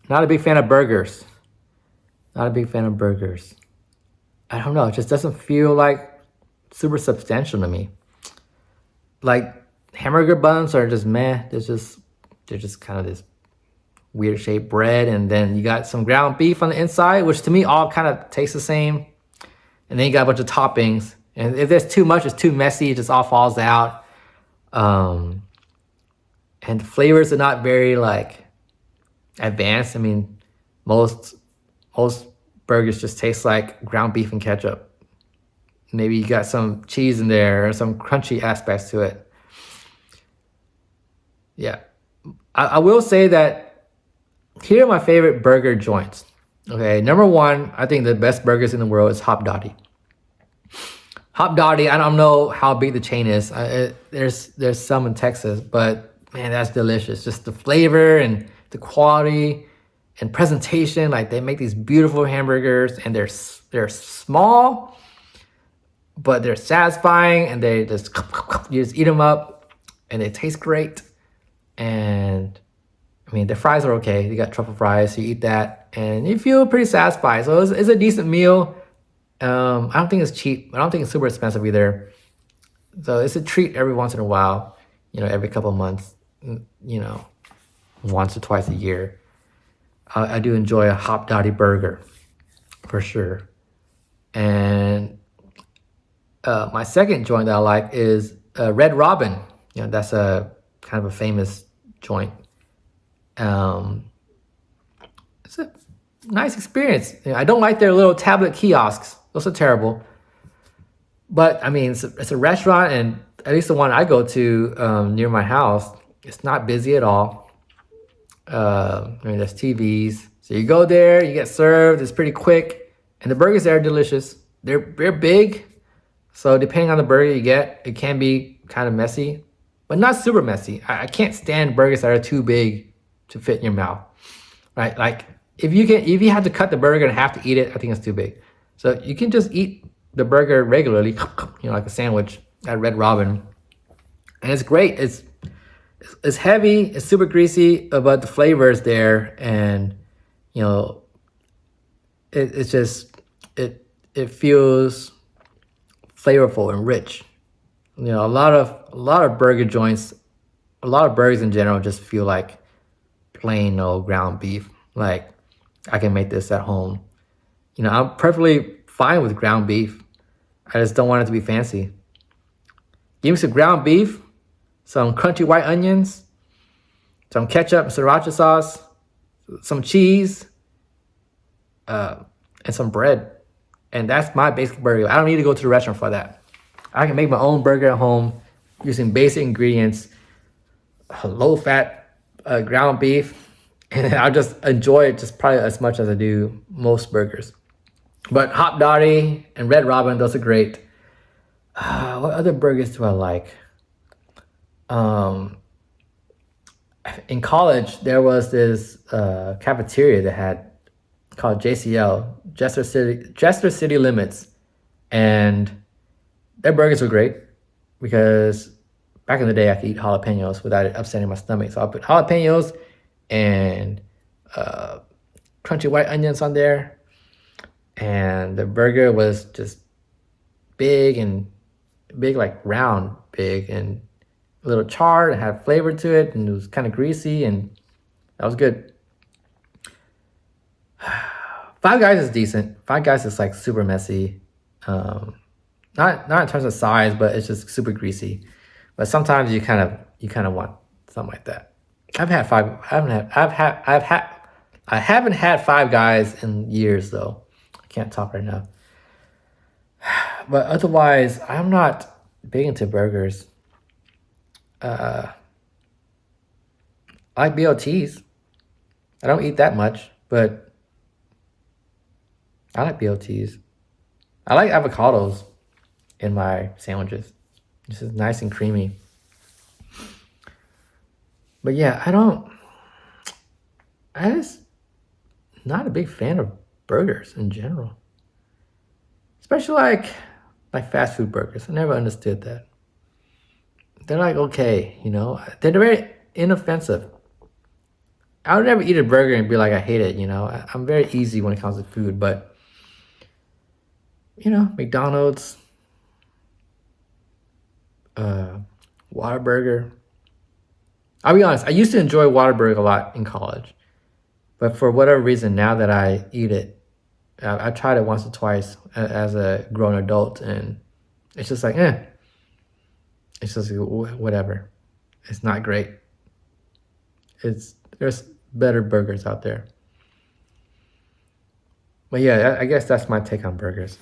Not a big fan of burgers. Not a big fan of burgers. I don't know. It just doesn't feel like super substantial to me. Like hamburger buns are just meh. They're just kind of this weird shaped bread, and then you got some ground beef on the inside, which to me all kind of tastes the same. And then you got a bunch of toppings. And if there's too much, it's too messy. It just all falls out. Um, and the flavors are not very like advanced. I mean, most most burgers just taste like ground beef and ketchup. Maybe you got some cheese in there or some crunchy aspects to it. Yeah, I will say that here are my favorite burger joints. Okay, number one, I think the best burgers in the world is Hop Dottie. Hop Dottie, I don't know how big the chain is. There's some in Texas, but man, that's delicious. Just the flavor and the quality and presentation. Like they make these beautiful hamburgers, and they're small, but they're satisfying, and they just you just eat them up, and they taste great. And I mean, the fries are okay. You got truffle fries, so you eat that, and you feel pretty satisfied. So it's a decent meal. I don't think it's cheap. I don't think it's super expensive either. So it's a treat every once in a while. Every couple of months. Once or twice a year. I do enjoy a Hop Dottie burger, for sure. And my second joint that I like is Red Robin. That's a kind of a famous joint. It's a nice experience. I don't like their little tablet kiosks. Those are terrible. But I mean, it's a restaurant, and at least the one I go to near my house, it's not busy at all. There's TVs, so you go there, you get served. It's pretty quick, and the burgers there are delicious. They're big, so depending on the burger you get, it can be kind of messy, but not super messy. I can't stand burgers that are too big to fit in your mouth. Right? Like if you have to cut the burger and have to eat it, I think it's too big. So you can just eat the burger regularly, like a sandwich at Red Robin, and it's great. It's heavy, it's super greasy, but the flavor is there, and it's just it feels flavorful and rich. A lot of burger joints, a lot of burgers in general just feel like plain old ground beef. Like I can make this at home. I'm perfectly fine with ground beef. I just don't want it to be fancy. Give me some ground beef, some crunchy white onions, some ketchup and sriracha sauce, some cheese, and some bread. And that's my basic burger. I don't need to go to the restaurant for that. I can make my own burger at home using basic ingredients, low-fat ground beef, and I'll just enjoy it just probably as much as I do most burgers. But Hop Dottie and Red Robin, those are great. What other burgers do I like? In college, there was this cafeteria that had called JCL, Jester City Limits, and their burgers were great because back in the day I could eat jalapenos without it upsetting my stomach. So I put jalapenos and crunchy white onions on there, and the burger was just big, like round big, and a little charred and had flavor to it, and it was kind of greasy, and that was good. Five Guys is decent. Five Guys is like super messy. Not in terms of size, but it's just super greasy. But sometimes you kind of want something like that. I haven't had Five Guys in years though. I can't talk right now. But otherwise, I'm not big into burgers. I like BLTs. I don't eat that much, but I like BLTs. I like avocados in my sandwiches. This is nice and creamy. But yeah, I just not a big fan of burgers in general. Especially like fast food burgers. I never understood that. They're like okay, they're very inoffensive. I would never eat a burger and be like, I hate it, you know. I'm very easy when it comes to food, but you know, McDonald's, uh, Whataburger. I'll be honest, I used to enjoy Whataburger a lot in college, but for whatever reason, now that I eat it, I tried it once or twice as a grown adult, and it's just like, it's just whatever. It's not great. There's better burgers out there. But yeah, I guess that's my take on burgers.